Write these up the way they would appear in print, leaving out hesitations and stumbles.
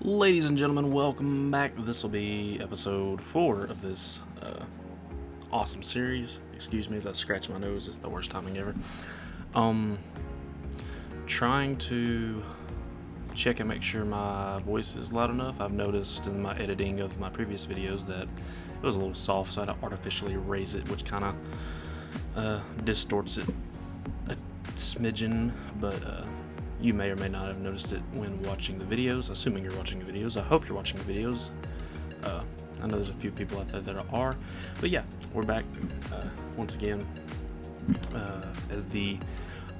Ladies and gentlemen, welcome back. This will be episode 4 of this awesome series. Excuse me as I scratch my nose, it's the worst timing ever. Trying to check and make sure my voice is loud enough. I've noticed in my editing of my previous videos that it was a little soft, so I had to artificially raise it, which kind of distorts it a smidgen, but you may or may not have noticed it when watching the videos, assuming you're watching the videos. I hope you're watching the videos. I know there's a few people out there that are. But yeah, we're back once again as the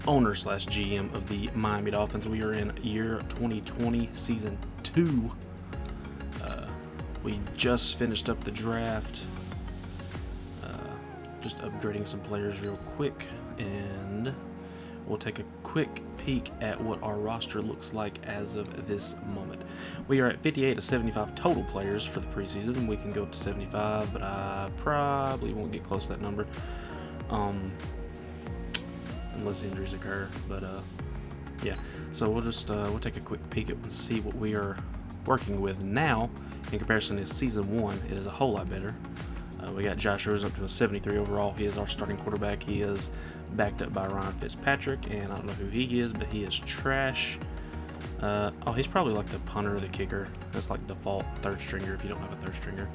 owner / GM of the Miami Dolphins. We are in year 2020, season 2. We just finished up the draft. Just upgrading some players real quick, and we'll take a quick peek at what our roster looks like as of this moment. We are at 58 to 75 total players for the preseason. We can go up to 75, but I probably won't get close to that number, unless injuries occur. But yeah, so we'll just we'll take a quick peek at and see what we are working with now. In comparison to season 1, it is a whole lot better. We got Josh Rosen up to a 73 overall. He is our starting quarterback. He is backed up by Ryan Fitzpatrick, and I don't know who he is, but he is trash. Oh, he's probably like the punter or the kicker. That's like default third stringer if you don't have a third stringer.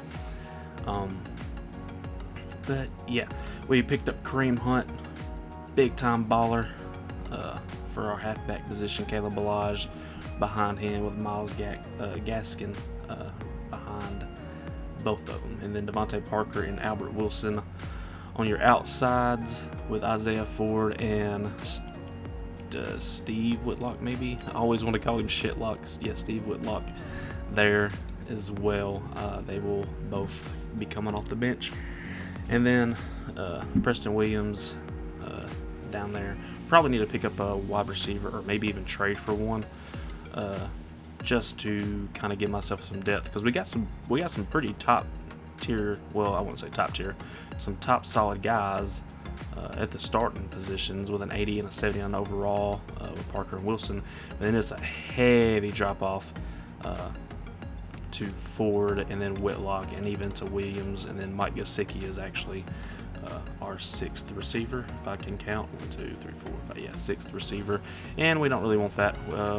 But yeah, we picked up Kareem Hunt, big time baller, for our halfback position. Caleb Balaj behind him with Miles Gaskin behind both of them, and then Devontae Parker and Albert Wilson on your outsides with Isaiah Ford and Steve Whitlock, maybe. I always want to call him Shitlock. Yeah, Steve Whitlock there as well. They will both be coming off the bench. And then Preston Williams down there. Probably need to pick up a wide receiver or maybe even trade for one. Just to kind of give myself some depth, because we got some pretty top tier, well, I wouldn't say top tier, some top solid guys at the starting positions with an 80 and a 79 overall with Parker and Wilson. But then it's a heavy drop off to Ford and then Whitlock and even to Williams, and then Mike Gesicki is actually our 6th receiver, if I can count. 1, 2, 3, 4, 5. Yeah, 6th receiver, and we don't really want that.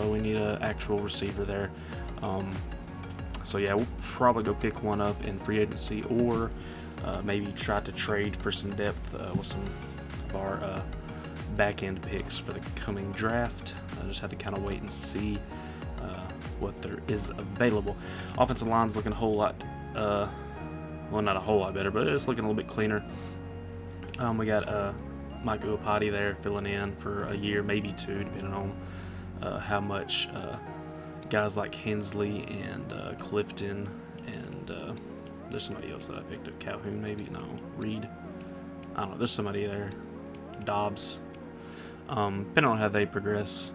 We need an actual receiver there. So yeah, we'll probably go pick one up in free agency, or maybe try to trade for some depth with some of our back end picks for the coming draft. I just have to kind of wait and see what there is available. Offensive line's looking a whole lot, well, not a whole lot better, but it's looking a little bit cleaner. We got Mike Uapati there filling in for a year, maybe 2, depending on how much guys like Hensley and Clifton and there's somebody else that I picked up, Calhoun maybe, no, Reed. I don't know, there's somebody there, Dobbs. Depending on how they progress,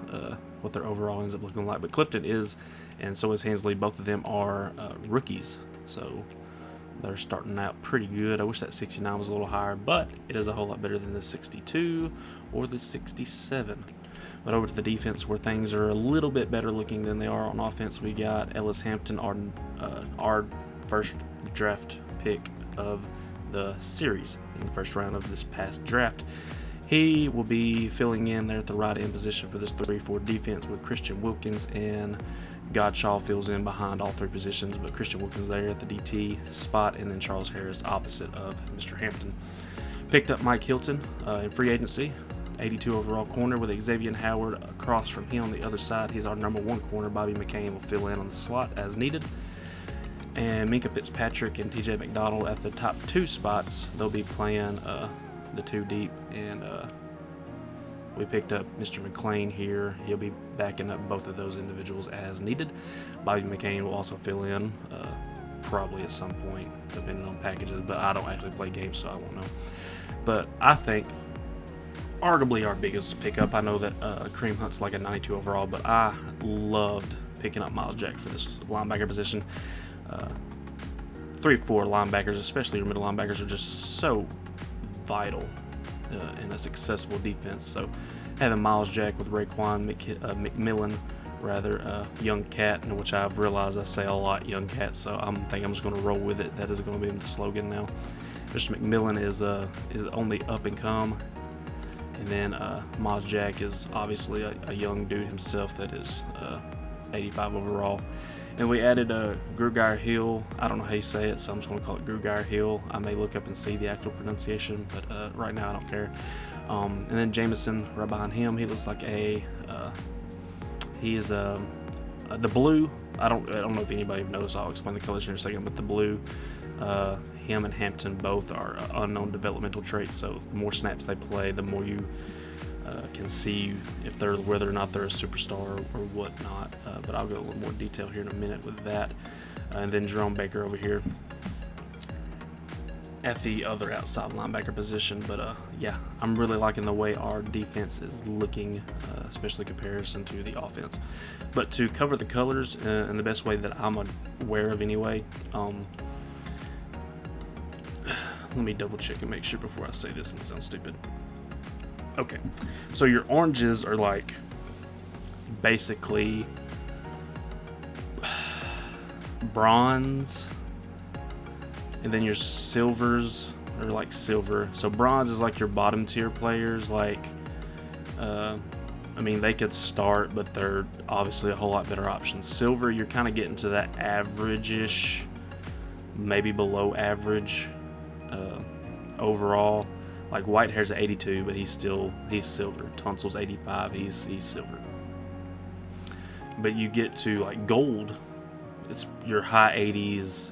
what their overall ends up looking like. But Clifton is, and so is Hensley. Both of them are rookies, so they're starting out pretty good. I wish that 69 was a little higher, but it is a whole lot better than the 62 or the 67. But over to the defense, where things are a little bit better looking than they are on offense, we got Ellis Hampton, our first draft pick of the series in the first round of this past draft. He will be filling in there at the right end position for this 3-4 defense with Christian Wilkins, and Godshaw fills in behind all 3 positions, but Christian Wilkins there at the DT spot, and then Charles Harris opposite of Mr. Hampton. Picked up Mike Hilton in free agency, 82 overall corner, with Xavier Howard across from him on the other side. He's our number 1 corner. Bobby McCain will fill in on the slot as needed. And Minka Fitzpatrick and TJ McDonald at the top 2 spots. They'll be playing the 2 deep, and we picked up Mr. McClain here. He'll be backing up both of those individuals as needed. Bobby McCain will also fill in probably at some point, depending on packages, but I don't actually play games, so I won't know. But I think arguably our biggest pickup, I know that Kareem Hunt's like a 92 overall, but I loved picking up Miles Jack for this linebacker position. 3-4 linebackers, especially your middle linebackers, are just so vital in a successful defense. So having Miles Jack with Raekwon McMillan rather, young cat, which I've realized I say a lot, young cat, so I think I'm just going to roll with it. That is going to be the slogan now. Mr. McMillan is on the up and come, and then Maz Jack is obviously a young dude himself that is 85 overall. And we added Grugeir Hill. I don't know how you say it, so I'm just going to call it Grugeir Hill. I may look up and see the actual pronunciation, but right now I don't care. And then Jameson right behind him, he looks like he is the blue. I don't know if anybody knows. I'll explain the colors in a second, but the blue, him and Hampton both are unknown developmental traits. So the more snaps they play, the more you can see if they're whether or not they're a superstar or whatnot. But I'll go a little more detail here in a minute with that. And then Jerome Baker over here at the other outside linebacker position. But yeah, I'm really liking the way our defense is looking, especially in comparison to the offense. But to cover the colors in the best way that I'm aware of anyway, let me double check and make sure before I say this and sound stupid. Okay, so your oranges are like basically bronze, and then your silvers are like silver. So bronze is like your bottom tier players, like I mean, they could start, but they're obviously a whole lot better options. Silver, you're kind of getting to that average-ish, maybe below average overall. Like Whitehair's at 82, but he's silver. Tunsil's 85, he's silver. But you get to like gold, it's your high 80s,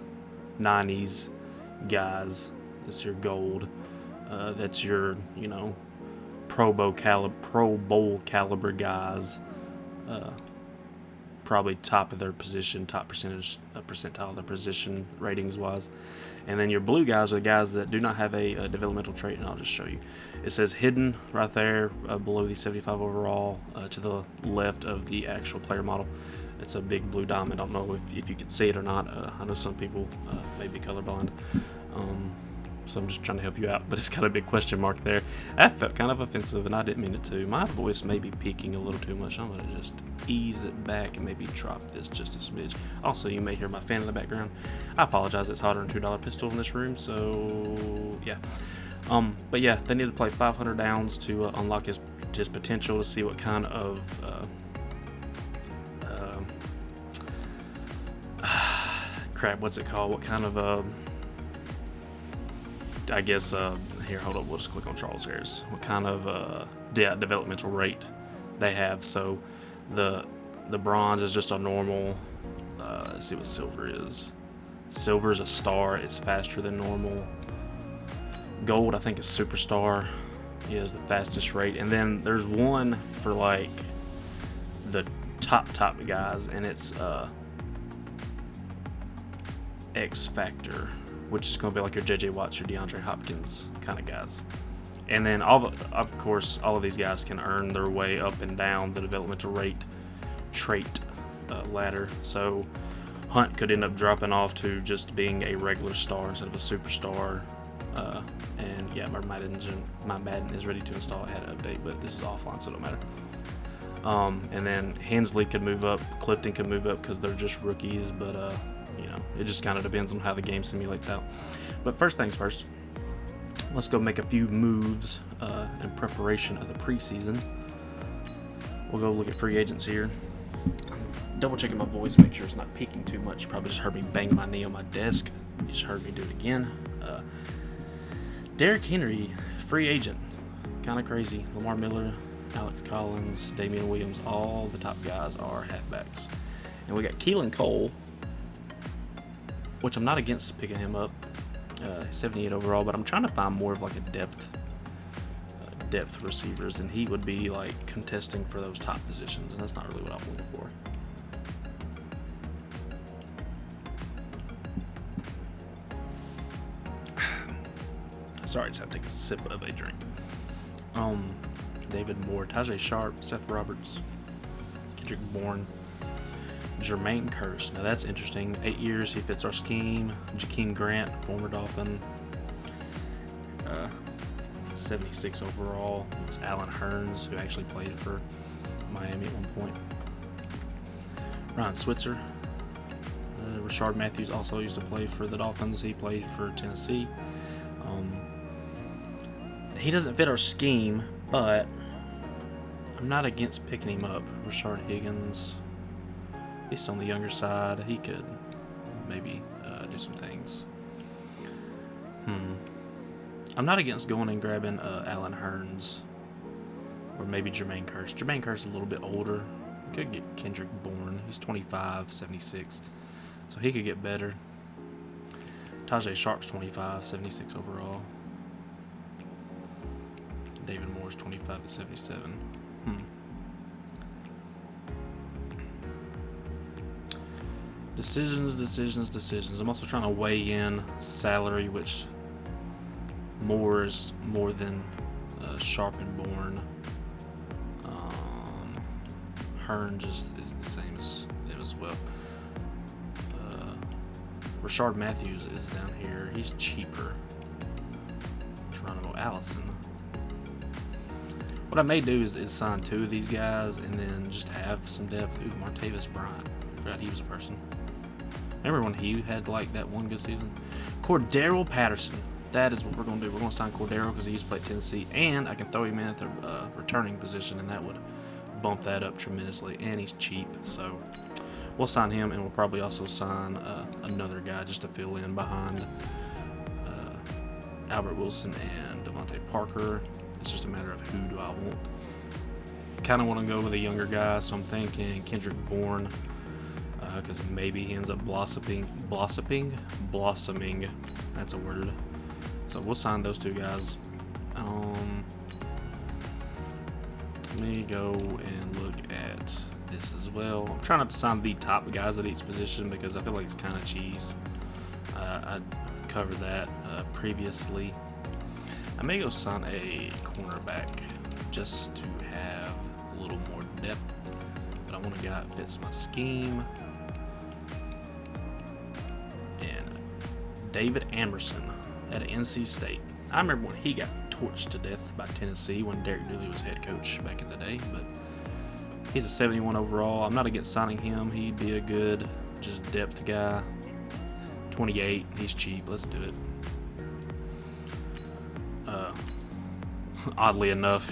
90s guys. It's your gold. That's your, Pro Bowl caliber guys. Probably top of their position, top percentile of their position ratings wise. And then your blue guys are the guys that do not have a developmental trait, and I'll just show you. It says hidden right there below the 75 overall to the left of the actual player model. It's a big blue diamond. I don't know if you can see it or not. I know some people may be colorblind. So I'm just trying to help you out, but it's got a big question mark there. That felt kind of offensive, and I didn't mean it to. My voice may be peaking a little too much. I'm going to just ease it back and maybe drop this just a smidge. Also, you may hear my fan in the background. I apologize. It's hotter than $2 pistol in this room, so yeah. But yeah, they need to play 500 downs to unlock his potential, to see what kind of crap, what's it called? What kind of I guess, here, hold up, we'll just click on Charles Harris. What kind of developmental rate they have. So the bronze is just a normal, let's see what silver is. Silver is a star, it's faster than normal. Gold, I think, is superstar. He has the fastest rate. And then there's one for like the top guys, and it's X Factor, which is going to be like your J.J. Watts, your DeAndre Hopkins kind of guys. And then, of course, all of these guys can earn their way up and down the developmental trait ladder. So Hunt could end up dropping off to just being a regular star instead of a superstar. And yeah, my Madden is ready to install. I had an update, but this is offline, so it don't matter. And then Hensley could move up, Clifton could move up because they're just rookies, but it just kind of depends on how the game simulates out. But first things first, let's go make a few moves in preparation of the preseason. We'll go look at free agents here. Double checking my voice, make sure it's not peaking too much. You probably just heard me bang my knee on my desk. You just heard me do it again. Derrick Henry, free agent. Kind of crazy. Lamar Miller, Alex Collins, Damian Williams, all the top guys are halfbacks. And we got Keelan Cole, which I'm not against picking him up, 78 overall, but I'm trying to find more of like a depth receivers, and he would be like contesting for those top positions, and that's not really what I'm looking for. Sorry, I just have to take a sip of a drink. David Moore, Tajay Sharp, Seth Roberts, Kendrick Bourne, Jermaine Kearse. Now that's interesting. 8 years, he fits our scheme. Jakeem Grant, former Dolphin, 76 overall. It was Alan Hearns, who actually played for Miami at one point. Ryan Switzer. Rashard Matthews also used to play for the Dolphins. He played for Tennessee. He doesn't fit our scheme, but I'm not against picking him up. Rashard Higgins, he's on the younger side. He could maybe do some things. I'm not against going and grabbing Alan Hearns or maybe Jermaine Kearse. Jermaine Kearse is a little bit older. We could get Kendrick Bourne. He's 25, 76, so he could get better. Tajay Sharp's 25, 76 overall. David Moore's 25 to 77. Decisions. I'm also trying to weigh in salary, which Moore is more than Sharp and Bourne. Hearns is the same as well. Rashard Matthews is down here. He's cheaper. Geronimo Allison. What I may do is sign 2 of these guys and then just have some depth. Ooh, Martavis Bryant. Forgot he was a person. Remember when he had like that one good season? Cordero Patterson. That is what we're going to do. We're going to sign Cordero because he used to play at Tennessee, and I can throw him in at the returning position, and that would bump that up tremendously. And he's cheap, so we'll sign him, and we'll probably also sign another guy just to fill in behind Albert Wilson and Devontae Parker. It's just a matter of who do I want. Kind of want to go with a younger guy, so I'm thinking Kendrick Bourne, because maybe he ends up blossoming. That's a word. So we'll sign those 2 guys. Let me go and look at this as well. I'm trying not to sign the top guys at each position because I feel like it's kind of cheese. I covered that previously. I may go sign a cornerback just to have a little more depth, but I want a guy that fits my scheme. And David Amerson at NC State. I remember when he got torched to death by Tennessee when Derek Dooley was head coach back in the day, but he's a 71 overall. I'm not against signing him. He'd be a good just depth guy. 28, he's cheap. Let's do it. Oddly enough,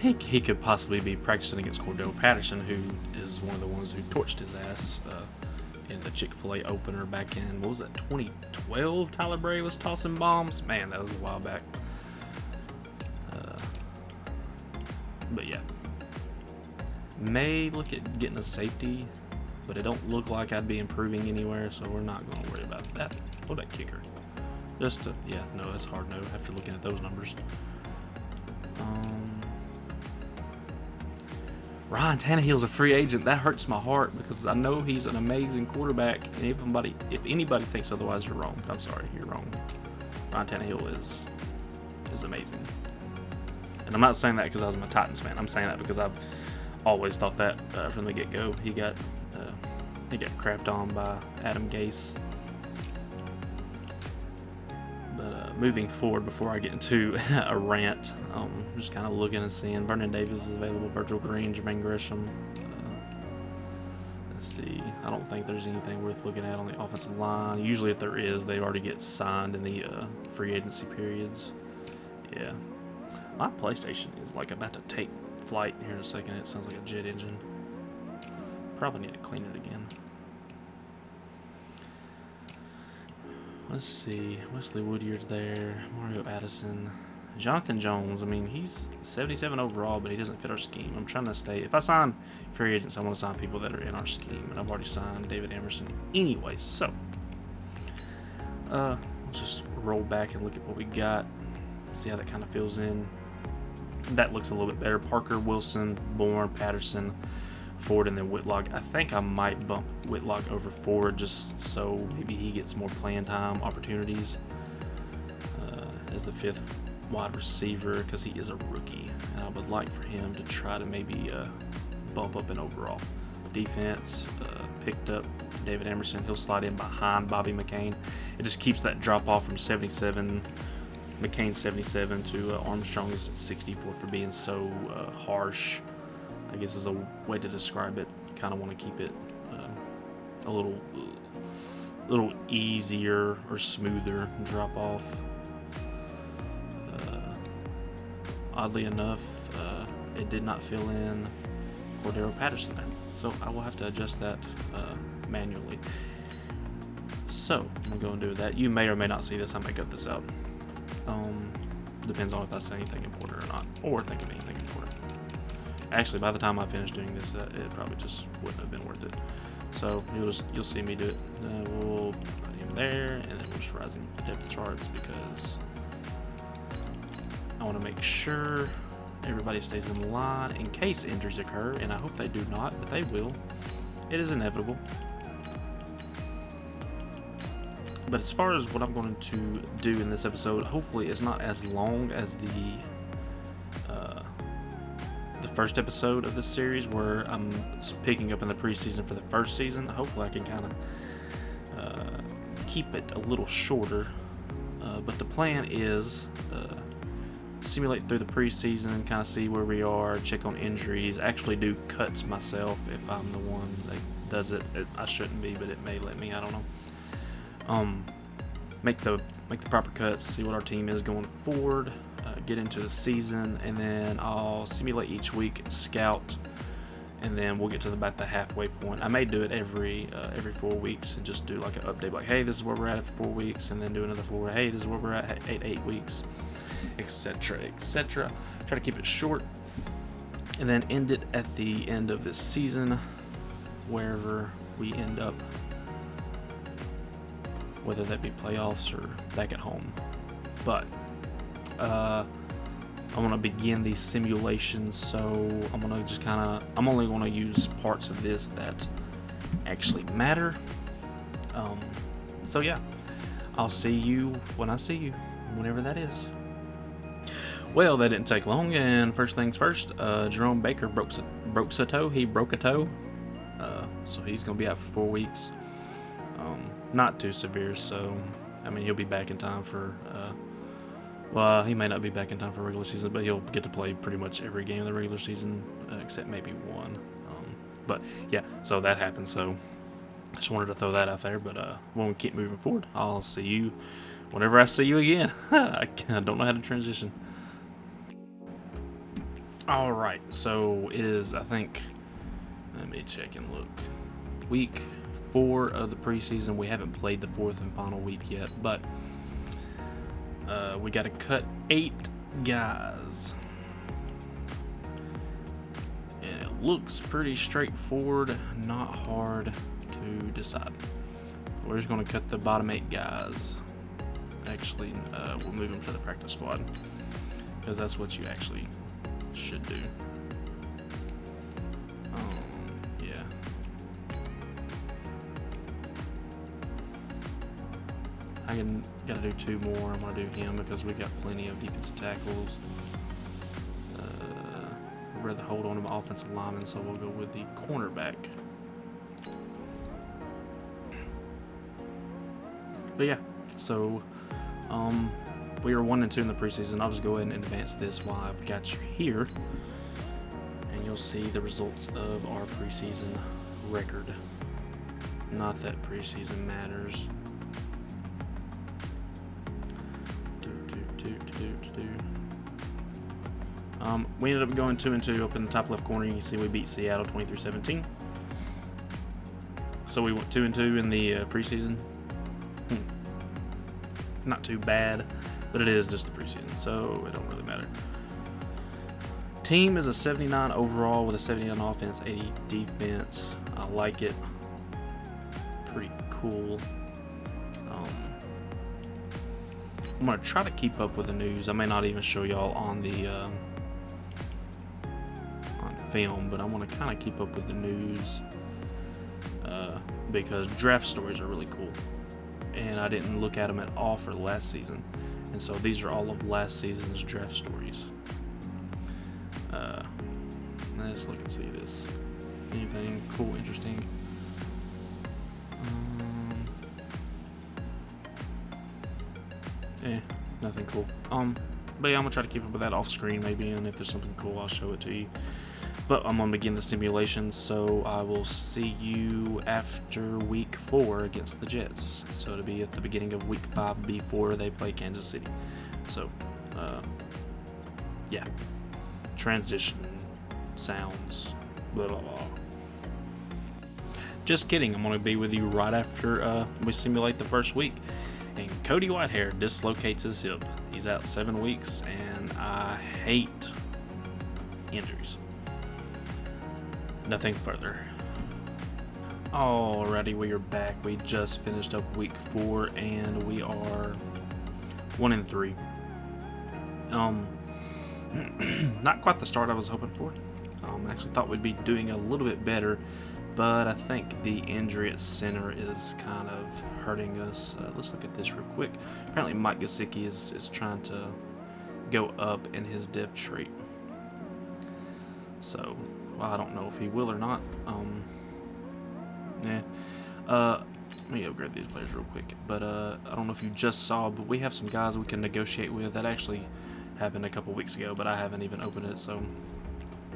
he could possibly be practicing against Cordell Patterson, who is one of the ones who torched his ass in the Chick-fil-A opener back in, what was that, 2012? Tyler Bray was tossing bombs. Man, that was a while back. But yeah, may look at getting a safety, but it don't look like I'd be improving anywhere, so we're not going to worry about that. What about kicker? Just to, yeah, no, that's hard no after looking at those numbers. Ryan Tannehill's a free agent. That hurts my heart because I know he's an amazing quarterback, and if anybody thinks otherwise, you're wrong. I'm sorry, you're wrong. Ryan Tannehill is amazing. And I'm not saying that because I was a Titans fan. I'm saying that because I've always thought that from the get-go. He got crapped on by Adam Gase. But moving forward, before I get into a rant, I'm just kind of looking and seeing. Vernon Davis is available, Virgil Green, Jermaine Gresham. Let's see. I don't think there's anything worth looking at on the offensive line. Usually if there is, they already get signed in the free agency periods. Yeah. My PlayStation is like about to take flight here in a second. It sounds like a jet engine. Probably need to clean it again. Let's see. Wesley Woodyard's there. Mario Addison. Jonathan Jones. I mean, he's 77 overall, but he doesn't fit our scheme. I'm trying to stay. If I sign free agents, I want to sign people that are in our scheme. And I've already signed David Emerson anyway. So, let's just roll back and look at what we got. See how that kind of fills in. That looks a little bit better. Parker, Wilson, Bourne, Patterson, Ford, and then Whitlock. I think I might bump Whitlock over Ford just so maybe he gets more playing time opportunities as the 5th wide receiver because he is a rookie. And I would like for him to try to maybe bump up in overall. Defense picked up David Emerson. He'll slide in behind Bobby McCain. It just keeps that drop off from 77. McCain's 77 to Armstrong is 64 for being so harsh, I guess is a way to describe it. Kind of want to keep it a little easier or smoother drop off. Oddly enough, it did not fill in Cordero Patterson there, so I will have to adjust that manually. So I'm gonna go and do that. You may or may not see this. I may cut this out. Depends on if I say anything important or not, or think of anything important. Actually, by the time I finish doing this, it probably just wouldn't have been worth it. So you'll see me do it. We'll put him there, and then we'll just rise him the depth charts because I want to make sure everybody stays in line in case injuries occur, and I hope they do not, but they will. It is inevitable. But as far as what I'm going to do in this episode, hopefully it's not as long as the first episode of this series, where I'm picking up in the preseason for the first season. Hopefully I can kind of keep it a little shorter. But the plan is simulate through the preseason, kind of see where we are, check on injuries, actually do cuts myself if I'm the one that does it. I shouldn't be, but it may let me, I don't know. Make the proper cuts, see what our team is going forward, get into the season, and then I'll simulate each week, scout, and then we'll get to about the halfway point. I may do it every 4 weeks and just do like an update, like, hey, this is where we're at after 4 weeks, and then do another 4. Hey, this is where we're at 8 weeks, etc., etc. Try to keep it short, and then end it at the end of this season, wherever we end up, whether that be playoffs or back at home. But I want to begin these simulations, so I'm going to just I'm only going to use parts of this that actually matter. So yeah, I'll see you when I see you, whenever that is. Well, that didn't take long, and first things first, Jerome Baker broke a toe. He broke a toe, so he's going to be out for 4 weeks. Not too severe, so I mean he'll be back in time for well, he may not be back in time for regular season, but he'll get to play pretty much every game of the regular season except maybe one. But yeah, so that happened, so I just wanted to throw that out there. But when we keep moving forward, I'll see you whenever I see you again. I don't know how to transition. Alright, so it is, I think, let me check and look, week 4 of the preseason. We haven't played the 4th and final week yet, but we got to cut 8 guys, and it looks pretty straightforward, not hard to decide. We're just going to cut the bottom 8 guys. Actually, we'll move them to the practice squad, because that's what you actually should do. Yeah. I gotta do 2 more. I'm gonna do him because we got plenty of defensive tackles. I'd rather hold on to my offensive lineman, so we'll go with the cornerback. But yeah, so we are 1-2 in the preseason. I'll just go ahead and advance this while I've got you here, and you'll see the results of our preseason record. Not that preseason matters. We ended up going 2-2 up in the top left corner. You can see we beat Seattle 23-17. So we went 2-2 in the preseason. Not too bad, but it is just the preseason, so it don't really matter. Team is a 79 overall with a 79 offense, 80 defense. I like it. Pretty cool. I'm going to try to keep up with the news. I may not even show y'all on the on film, but I want to kind of keep up with the news because draft stories are really cool, and I didn't look at them at all for last season, and so these are all of last season's draft stories. Let's look and see this. Anything cool, interesting? Nothing cool. But yeah, I'm gonna try to keep up with that off screen maybe, and if there's something cool, I'll show it to you. But I'm going to begin the simulation, so I will see you after week 4 against the Jets. So it'll be at the beginning of week 5 before they play Kansas City. So, yeah. Transition sounds blah blah blah. Just kidding, I'm going to be with you right after we simulate the first week. And Cody Whitehair dislocates his hip. He's out 7 weeks, and I hate injuries. Nothing further. Alrighty, we are back. We just finished up week 4, and we are 1-3. Not quite the start I was hoping for. I actually thought we'd be doing a little bit better, but I think the injury at center is kind of hurting us. Let's look at this real quick. Apparently Mike Gesicki is trying to go up in his depth trait. So, well, I don't know if he will or not. Let me upgrade these players real quick. But I don't know if you just saw, but we have some guys we can negotiate with. That actually happened a couple weeks ago, but I haven't even opened it, so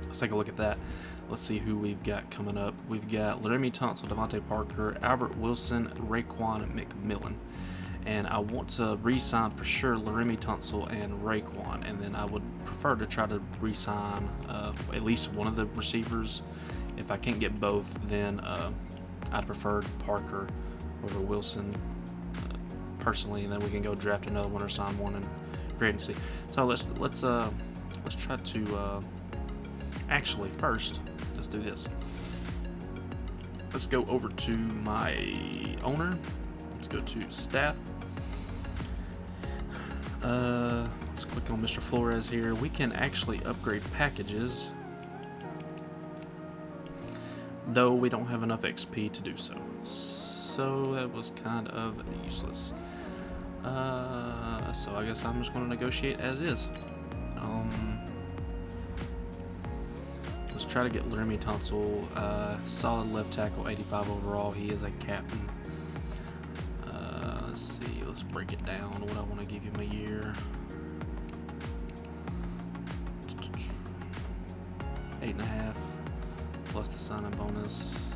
let's take a look at that. Let's see who we've got coming up. We've got Laremy Tunsil, Devontae Parker, Albert Wilson, Raekwon McMillan. And I want to re-sign for sure Laremy Tunsil and Raekwon, and then I would prefer to try to re-sign at least one of the receivers. If I can't get both, then I'd prefer Parker over Wilson personally, and then we can go draft another one or sign one in free agency. So let's try to actually first let's do this. Let's go over to my owner. Let's go to staff. Let's click on Mr. Flores here. We can actually upgrade packages, though we don't have enough XP to do so. So that was kind of useless. So I guess I'm just going to negotiate as is. Let's try to get Laremy Tunsil, solid left tackle, 85 overall. He is a captain. Let's see. Let's break it down. What I want to give him a year. 8.5 plus the sign-in bonus.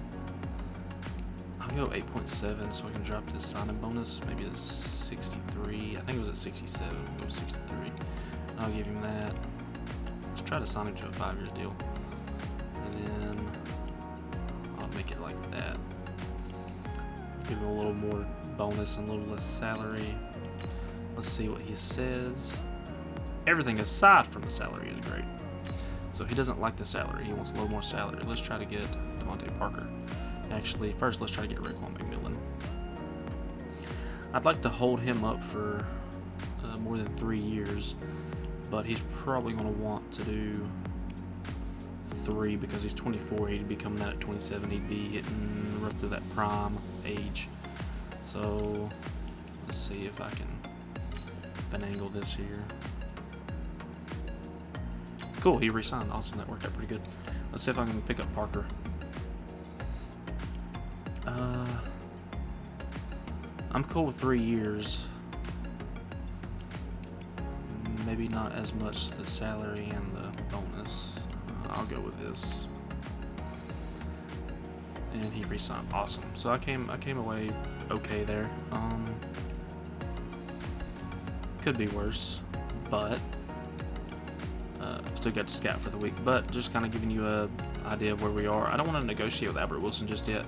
I'll go 8.7 so I can drop this sign-in bonus. Maybe it's 63. I think it was at 67. It was 63. I'll give him that. Let's try to sign him to a 5-year deal. And then I'll make it like that. Give him a little more bonus and a little less salary. Let's see what he says. Everything aside from the salary is great. So he doesn't like the salary. He wants a little more salary. Let's try to get Devontae Parker. Actually, first let's try to get Raekwon McMillan. I'd like to hold him up for more than 3 years, but he's probably going to want to do 3 because he's 24. He'd be coming out at 27. He'd be hitting roughly that prime age. So let's see if I can finagle this here. Cool, he re-signed. Awesome, that worked out pretty good. Let's see if I can pick up Parker. I'm cool with 3 years. Maybe not as much the salary and the bonus. I'll go with this. And he re-signed. Awesome. So I came away okay there. Could be worse, but still got to scout for the week. But just kind of giving you a idea of where we are. I don't want to negotiate with Albert Wilson just yet,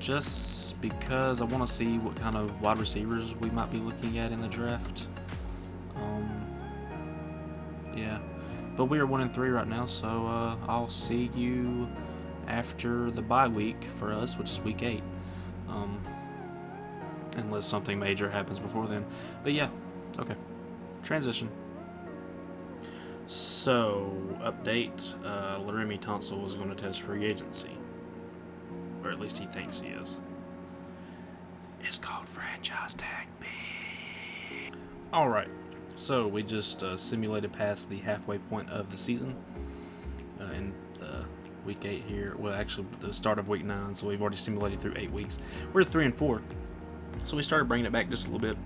just because I want to see what kind of wide receivers we might be looking at in the draft. Yeah, but we are 1-3 right now, so I'll see you after the bye week for us, which is week 8, unless something major happens before then. But yeah, okay. Transition. So, update, Laremy Tunsil was going to test free agency, or at least he thinks he is. It's called franchise tag B. Alright, so we just simulated past the halfway point of the season in week 8 here. Well, actually, the start of week 9, so we've already simulated through 8 weeks. We're 3-4, so we started bringing it back just a little bit.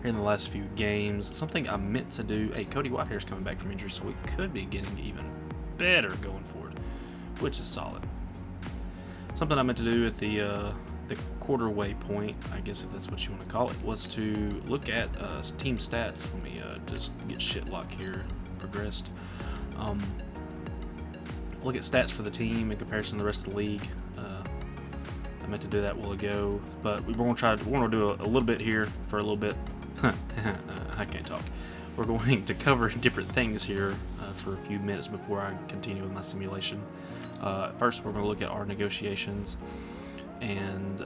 here in the last few games. Something I meant to do. Hey, Cody Whitehair's coming back from injury, so we could be getting even better going forward, which is solid. Something I meant to do at the quarter-way point, I guess if that's what you want to call it, was to look at team stats. Let me just get shitlock here progressed. Look at stats for the team in comparison to the rest of the league. I meant to do that a while ago, but we're going to do a little bit here for a little bit. I can't talk. We're going to cover different things here for a few minutes before I continue with my simulation. First, we're going to look at our negotiations, and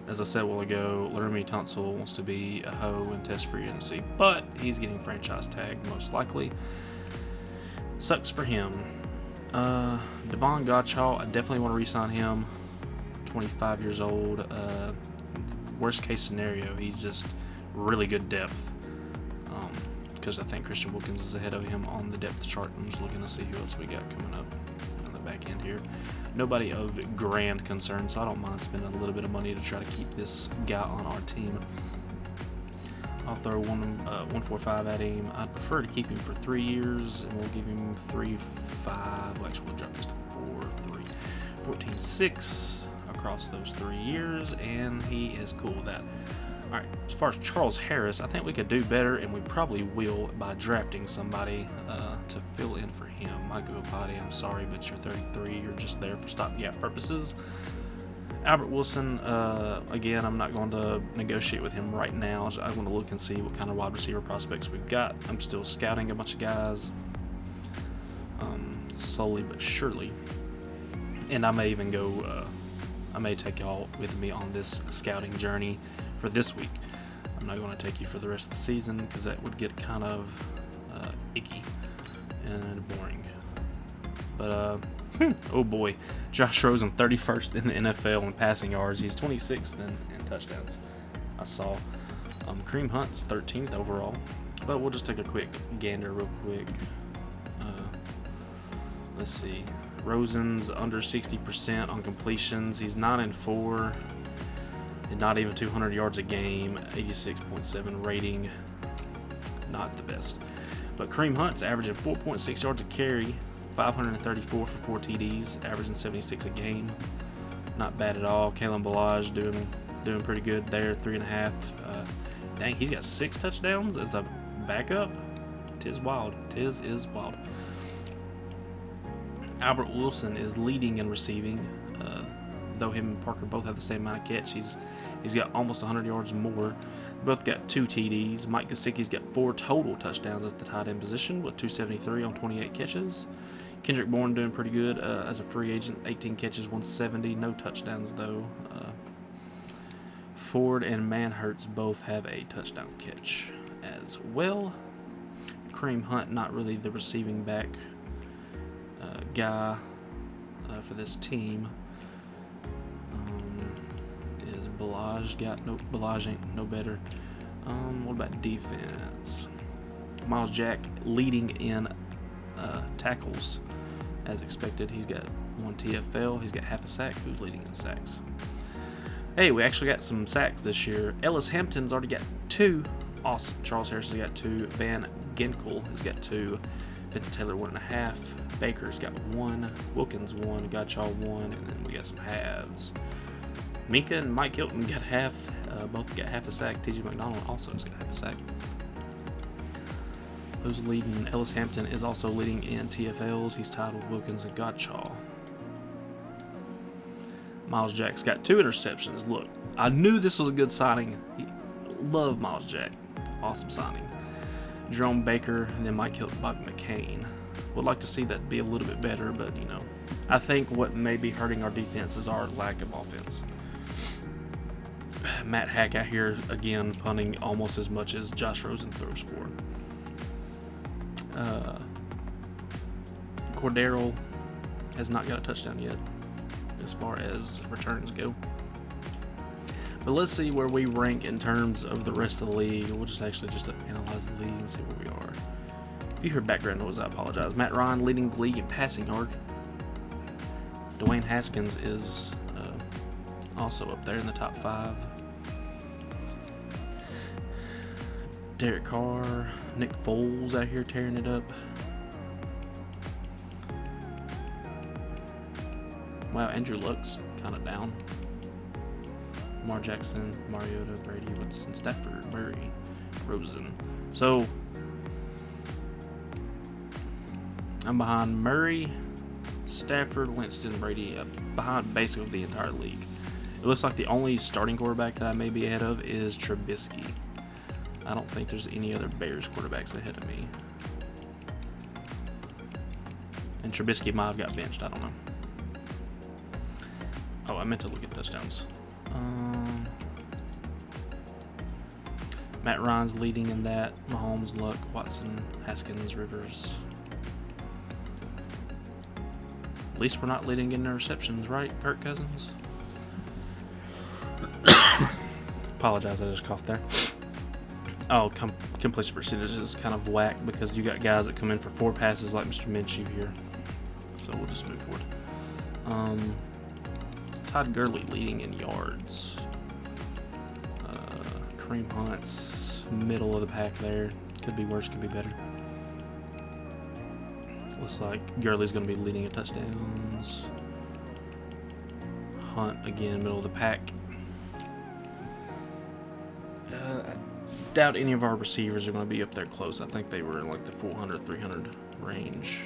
as I said a while ago, Laremy Tunsil wants to be a hoe and test free agency, but he's getting franchise tagged most likely. Sucks for him. Devon Gottschall, I definitely want to re-sign him. 25 years old. Worst case scenario, he's just really good depth. Because I think Christian Wilkins is ahead of him on the depth chart. I'm just looking to see who else we got coming up on the back end here. Nobody of grand concern, so I don't mind spending a little bit of money to try to keep this guy on our team. I'll throw 145 at him. I'd prefer to keep him for 3 years, and we'll give him 3-5. Well, actually, we'll drop this to 4-3. 14-6 across those 3 years, and he is cool with that. All right, as far as Charles Harris, I think we could do better, and we probably will by drafting somebody to fill in for him. My good buddy, I'm sorry, but you're 33. You're just there for stopgap purposes. Albert Wilson, again, I'm not going to negotiate with him right now. I want to look and see what kind of wide receiver prospects we've got. I'm still scouting a bunch of guys, slowly but surely. And I may even go, I may take y'all with me on this scouting journey for this week. I'm not going to take you for the rest of the season because that would get kind of icky and boring. But, oh boy, Josh Rosen, 31st in the NFL in passing yards. He's 26th in touchdowns, I saw. Kareem Hunt's 13th overall. But we'll just take a quick gander real quick. Let's see. Rosen's under 60% on completions. He's 9-4. And not even 200 yards a game. 86.7 rating. Not the best. But Kareem Hunt's averaging 4.6 yards a carry. 534 for 4 TDs, averaging 76 a game. Not bad at all. Kalen Ballage doing pretty good there, 3.5. Dang, he's got 6 touchdowns as a backup. Tis wild. Tis is wild. Albert Wilson is leading in receiving. Though him and Parker both have the same amount of catch, he's got almost 100 yards more. They both got 2 TDs. Mike Gesicki's got 4 total touchdowns at the tight end position with 273 on 28 catches. Kendrick Bourne doing pretty good as a free agent, 18 catches, 170, no touchdowns though. Ford and Manhurts both have a touchdown catch as well. Kareem Hunt, not really the receiving back guy for this team. Is Ballage got no? Ballage ain't no better. What about defense? Miles Jack leading in tackles as expected. He's got 1 TFL. He's got half a sack. Who's leading in sacks? Hey, we actually got some sacks this year. Ellis Hampton's already got 2. Awesome. Charles Harris has got 2. Van Ginkel has got 2. Vincent Taylor 1.5. Baker's got 1. Wilkins 1. Gottschall 1. And then we got some halves. Minka and Mike Hilton got half. Both got half a sack. TJ McDonald also has got half a sack. Who's leading? Ellis Hampton is also leading in TFLs. He's tied with Wilkins and Gottschall. Miles Jack's got 2 interceptions. Look, I knew this was a good signing. Love Miles Jack. Awesome signing. Jerome Baker and then Mike Hilton, Bobby McCain. Would like to see that be a little bit better, but you know, I think what may be hurting our defense is our lack of offense. Matt Hack out here again punting almost as much as Josh Rosen throws for. Cordero has not got a touchdown yet as far as returns go. But let's see where we rank in terms of the rest of the league. We'll just analyze the league and see where we are. If you hear background noise, I apologize. Matt Ryan leading the league in passing yard. Dwayne Haskins is also up there in the top 5. Derek Carr, Nick Foles out here tearing it up. Wow, Andrew Luck's kind of down. Lamar Jackson, Mariota, Brady, Winston, Stafford, Murray, Rosen. So I'm behind Murray, Stafford, Winston, Brady, behind basically the entire league. It looks like the only starting quarterback that I may be ahead of is Trubisky. I don't think there's any other Bears quarterbacks ahead of me. And Trubisky might have got benched, I don't know. Oh, I meant to look at touchdowns. Matt Ryan's leading in that. Mahomes, Luck, Watson, Haskins, Rivers. At least we're not leading in interceptions, right, Kirk Cousins? Apologize, I just coughed there. Oh, completion percentage is kind of whack because you got guys that come in for 4 passes like Mr. Minshew here. So we'll just move forward. Todd Gurley leading in yards. Kareem Hunt's middle of the pack there. Could be worse, could be better. Looks like Gurley's going to be leading in touchdowns. Hunt again, middle of the pack. I doubt any of our receivers are going to be up there close. I think they were in like the 400, 300 range.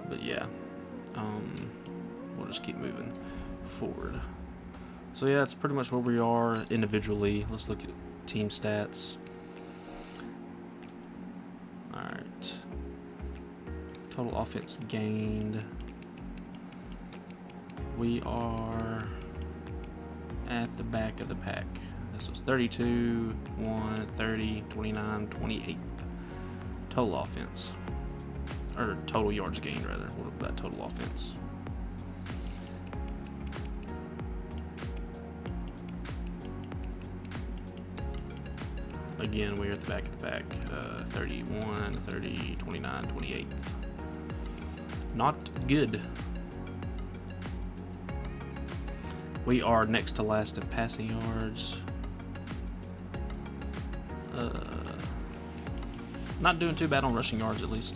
But yeah, we'll just keep moving forward. So yeah, that's pretty much where we are individually. Let's look at team stats. Alright. Total offense gained. We are at the back of the pack. This was 32, 1, 30, 29, 28. Total offense. Or total yards gained, rather. What about total offense? Again, we're at the back of the pack. 31, 30, 29, 28. Not good. We are next to last in passing yards. Not doing too bad on rushing yards, at least.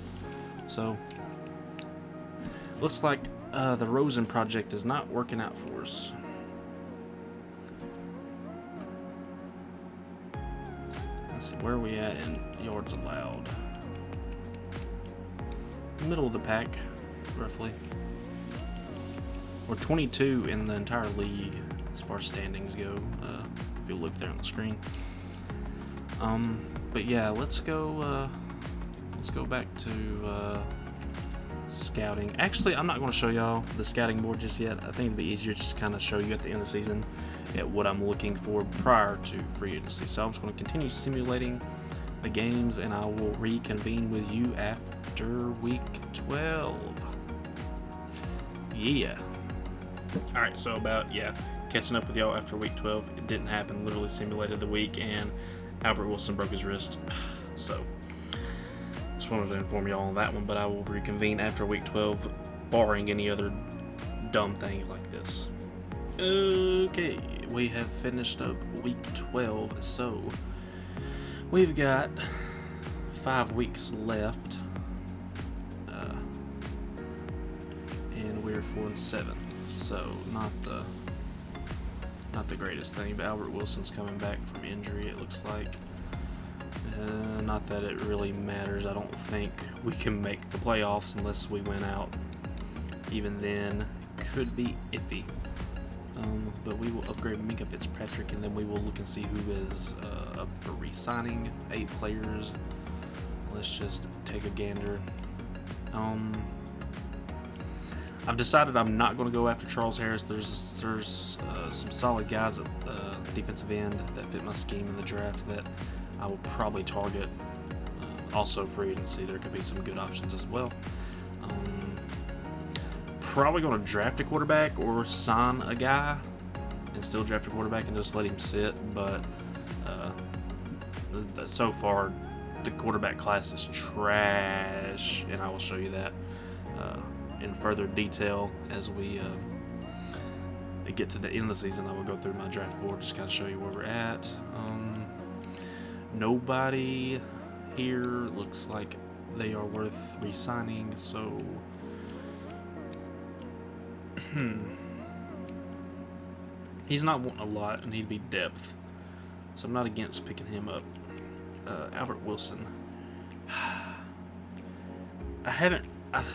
So, looks like the Rosen project is not working out for us. Let's see, where are we at in yards allowed? Middle of the pack, roughly. We're 22 in the entire league as far as standings go, if you look there on the screen. But yeah, let's go back to scouting. Actually, I'm not going to show y'all the scouting board just yet. I think it'd be easier just to kind of show you at the end of the season at what I'm looking for prior to free agency. So I'm just going to continue simulating the games, and I will reconvene with you after week 12. Yeah. Alright, so catching up with y'all after week 12. It didn't happen. Literally simulated the week, and Albert Wilson broke his wrist. So, just wanted to inform y'all on that one, but I will reconvene after week 12, barring any other dumb thing like this. Okay, we have finished up week 12, so we've got 5 weeks left, and we're 4-7. So not the greatest thing, but Albert Wilson's coming back from injury, it looks like. Not that it really matters. I don't think we can make the playoffs unless we win out. Even then, could be iffy. But we will upgrade Minka Fitzpatrick, and then we will look and see who is up for re-signing. 8 players. Let's just take a gander. I've decided I'm not going to go after Charles Harris. There's some solid guys at defensive end that fit my scheme in the draft that I will probably target. Also free agency, there could be some good options as well. Probably going to draft a quarterback or sign a guy and still draft a quarterback and just let him sit. But so far, the quarterback class is trash, and I will show you that in further detail as we get to the end of the season. I will go through my draft board, just kind of show you where we're at. Nobody here looks like they are worth re-signing, so he's not wanting a lot, and he'd be depth, so I'm not against picking him up. Albert Wilson.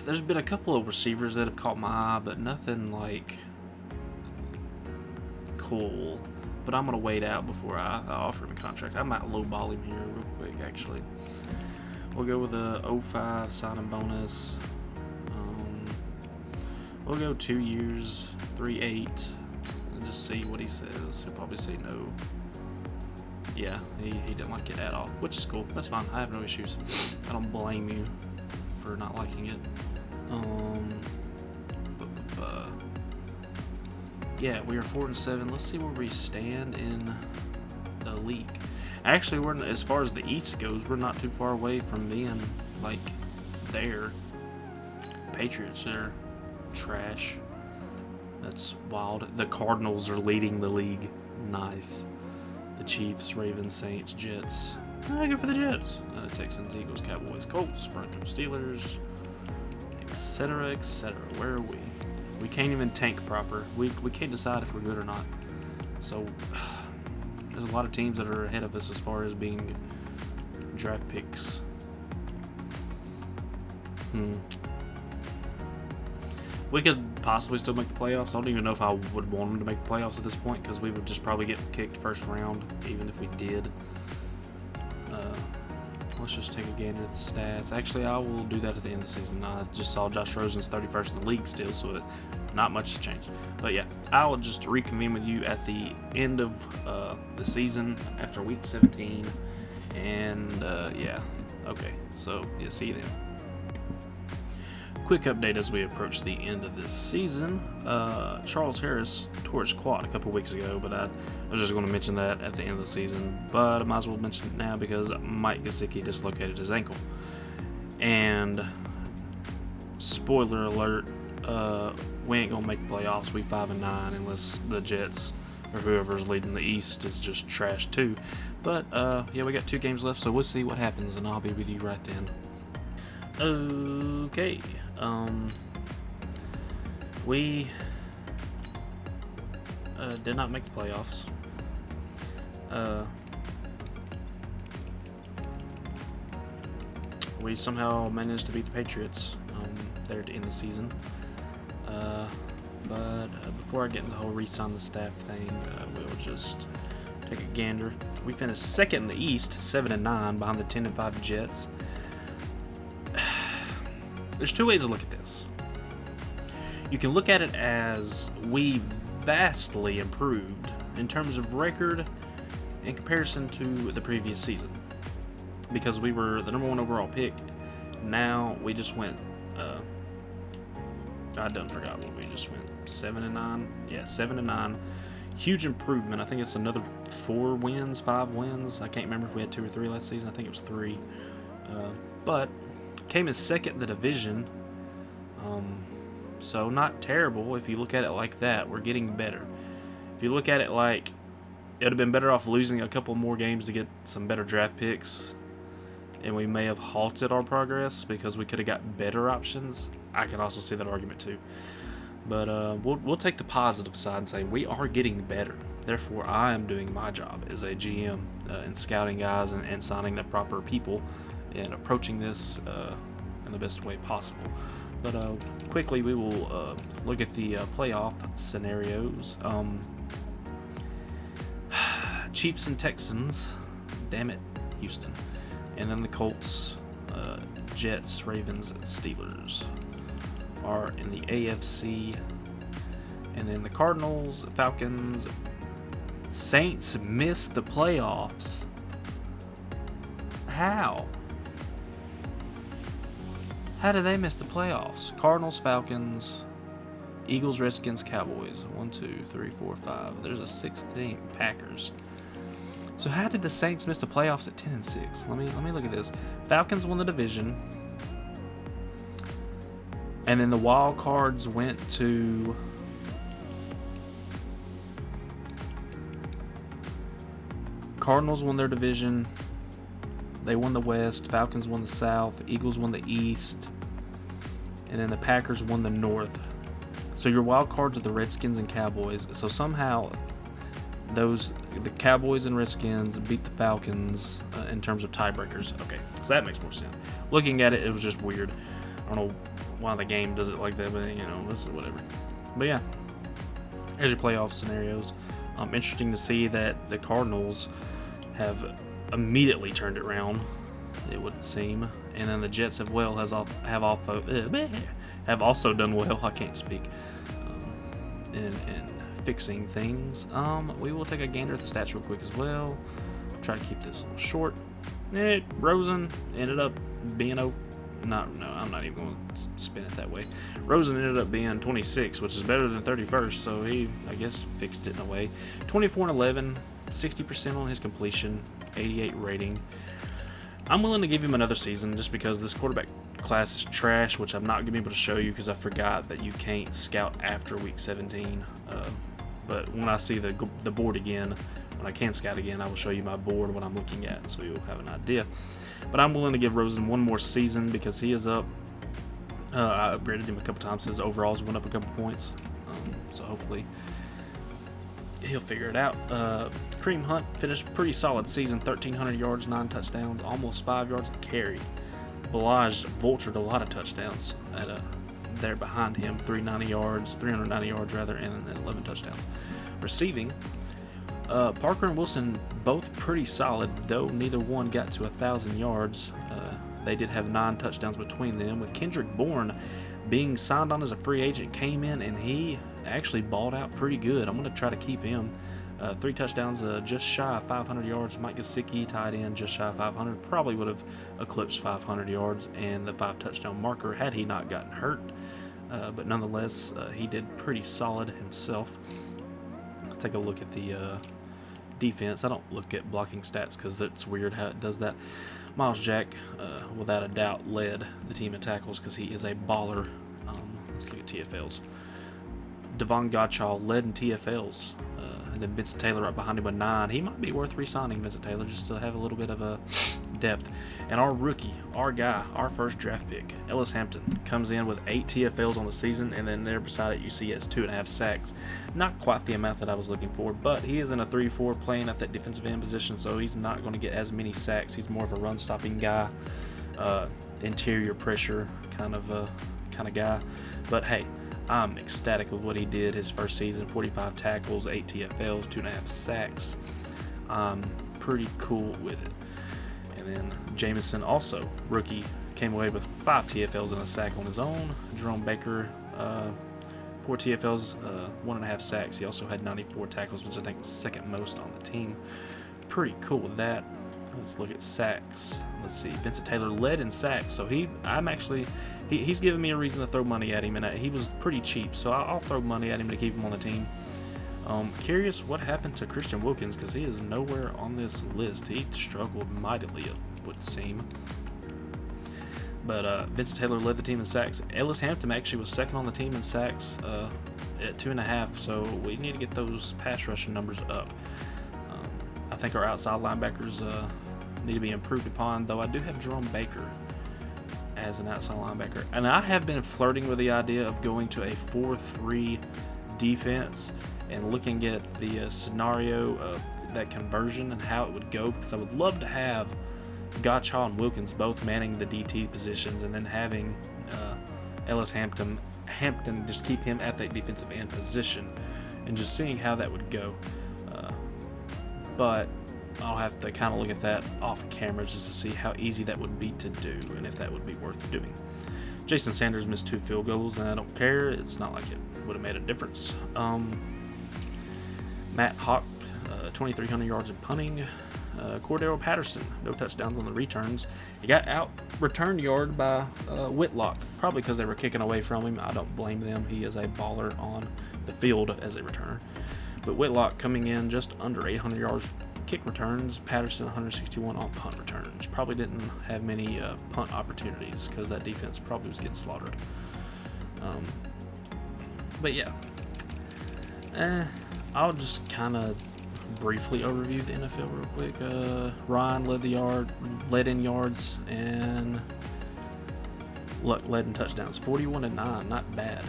There's been a couple of receivers that have caught my eye, but nothing like cool. But I'm gonna wait out before I offer him a contract. I might lowball him here real quick, actually. We'll go with a 05 signing bonus. We'll go 2 years, 3.8, and just see what he says. He'll probably say no. Yeah, he didn't like it at all, which is cool. That's fine. I have no issues. I don't blame you for not liking it. Yeah, we are 4-7. Let's see where we stand in the league. Actually, we're, as far as the East goes, we're not too far away from being like there. Patriots are trash. That's wild. The Cardinals are leading the league. Nice. The Chiefs, Ravens, Saints, Jets. Good for the Jets. Texans, Eagles, Cowboys, Colts, Broncos, Steelers, etc., etc. Where are we? We can't even tank proper. We can't decide if we're good or not. So there's a lot of teams that are ahead of us as far as being draft picks. We could possibly still make the playoffs. I don't even know if I would want them to make the playoffs at this point, because we would just probably get kicked first round, even if we did. Let's just take a gander at the stats. Actually, I will do that at the end of the season. I just saw Josh Rosen's 31st in the league still, so not much has changed. But yeah, I will just reconvene with you at the end of the season after week 17. And yeah, okay. So yeah, see you then. Quick update as we approach the end of this season. Charles Harris tore his quad a couple weeks ago, but I was just going to mention that at the end of the season. But I might as well mention it now because Mike Gesicki dislocated his ankle. And spoiler alert, we ain't gonna make playoffs. We 5-9 unless the Jets or whoever's leading the East is just trash too. But yeah, we got 2 games left, so we'll see what happens, and I'll be with you right then. Okay, we did not make the playoffs. We somehow managed to beat the Patriots there to end the season. But before I get into the whole re-sign the staff thing, we'll just take a gander. We finished second in the East, 7-9, behind the 10-5 Jets. There's 2 ways to look at this. You can look at it as we vastly improved in terms of record in comparison to the previous season, because we were the number 1 overall pick. Now we just went I done forgot what we just went, 7-9. Yeah, 7-9. Huge improvement. I think it's another 4 wins, 5 wins. I can't remember if we had 2 or 3 last season. I think it was 3. But came in second in the division, so not terrible if you look at it like that. We're getting better. If you look at it like it would have been better off losing a couple more games to get some better draft picks, and we may have halted our progress because we could have got better options, I can also see that argument too. But we'll take the positive side and say we are getting better. Therefore, I am doing my job as a GM in scouting guys and signing the proper people and approaching this in the best way possible. But quickly, we will look at the playoff scenarios. Chiefs and Texans, damn it, Houston. And then the Colts, Jets, Ravens, and Steelers are in the AFC. And then the Cardinals, Falcons, Saints missed the playoffs. How? How did they miss the playoffs? Cardinals, Falcons, Eagles, Redskins, Cowboys. 1, 2, 3, 4, 5. There's a 6th team, Packers. So how did the Saints miss the playoffs at 10-6? Let me look at this. Falcons won the division, and then the wild cards went to Cardinals won their division, they won the West. Falcons won the South. Eagles won the East. And then the Packers won the North. So your wild cards are the Redskins and Cowboys. So somehow the Cowboys and Redskins beat the Falcons in terms of tiebreakers. Okay, so that makes more sense. Looking at it, it was just weird. I don't know why the game does it like that, but it's whatever. But yeah, there's your playoff scenarios. Interesting to see that the Cardinals have immediately turned it around, it would seem, and then the Jets have also done well. I can't speak. In fixing things. We will take a gander at the stats real quick as well. Try to keep this a little short. Rosen ended up being I'm not even going to spin it that way. Rosen ended up being 26, which is better than 31st, so he, I guess, fixed it in a way. 24 and 11, 60% on his completion, 88 rating. I'm willing to give him another season just because this quarterback class is trash, which I'm not going to be able to show you because I forgot that you can't scout after week 17. But when I see the board again, when I can scout again, I will show you my board, what I'm looking at, so you'll have an idea. But I'm willing to give Rosen one more season because he is up. I upgraded him a couple times. His overalls went up a couple points. So hopefully he'll figure it out. Kareem Hunt finished pretty solid season. 1,300 yards, 9 touchdowns, almost 5 yards a carry. Balaj vultured a lot of touchdowns there behind him. 390 yards, and 11 touchdowns. Receiving, Parker and Wilson both pretty solid, though neither one got to 1,000 yards. They did have 9 touchdowns between them, with Kendrick Bourne being signed on as a free agent, came in and he actually balled out pretty good. I'm going to try to keep him. 3 touchdowns, just shy of 500 yards. Mike Gesicki, tight end, just shy of 500. Probably would have eclipsed 500 yards and the 5 touchdown marker had he not gotten hurt. But nonetheless, he did pretty solid himself. I'll take a look at the defense. I don't look at blocking stats because it's weird how it does that. Miles Jack, without a doubt, led the team in tackles because he is a baller. Let's look at TFLs. Devon Godchall led in TFLs. And then Vincent Taylor right behind him with 9. He might be worth re-signing, Vincent Taylor, just to have a little bit of a depth. And our rookie, our guy, our first draft pick, Ellis Hampton, comes in with 8 TFLs on the season, and then there beside it you see he has 2.5 sacks. Not quite the amount that I was looking for, but he is in a 3-4 playing at that defensive end position, so he's not going to get as many sacks. He's more of a run-stopping guy, interior pressure kind of guy. But hey, I'm ecstatic with what he did his first season. 45 tackles, 8 TFLs, 2.5 sacks. I'm pretty cool with it. And then Jameson, also rookie, came away with 5 TFLs and a sack on his own. Jerome Baker, 4 TFLs, 1.5 sacks. He also had 94 tackles, which I think was second most on the team. Pretty cool with that. Let's look at sacks. Let's see. Vincent Taylor led in sacks, so he's giving me a reason to throw money at him, and he was pretty cheap, so I'll throw money at him to keep him on the team. Curious what happened to Christian Wilkins because he is nowhere on this list. He struggled mightily, it would seem. But Vincent Taylor led the team in sacks. Ellis Hampton actually was second on the team in sacks at 2.5, so we need to get those pass rushing numbers up. I think our outside linebackers need to be improved upon, though I do have Jerome Baker as an outside linebacker. And I have been flirting with the idea of going to a 4-3 defense and looking at the scenario of that conversion and how it would go, because I would love to have Godchall and Wilkins both manning the DT positions and then having Ellis Hampton just keep him at that defensive end position and just seeing how that would go. But I'll have to kind of look at that off camera just to see how easy that would be to do and if that would be worth doing. Jason Sanders missed 2 field goals, and I don't care. It's not like it would have made a difference. Matt Hawk, 2,300 yards in punting. Cordero Patterson, no touchdowns on the returns. He got out return yard by Whitlock, probably because they were kicking away from him. I don't blame them. He is a baller on the field as a returner. But Whitlock coming in just under 800 yards kick returns. Patterson 161 on punt returns. Probably didn't have many punt opportunities because that defense probably was getting slaughtered. But yeah, I'll just kind of briefly overview the NFL real quick. Ryan led in yards, and Luck led in touchdowns. 41-9, not bad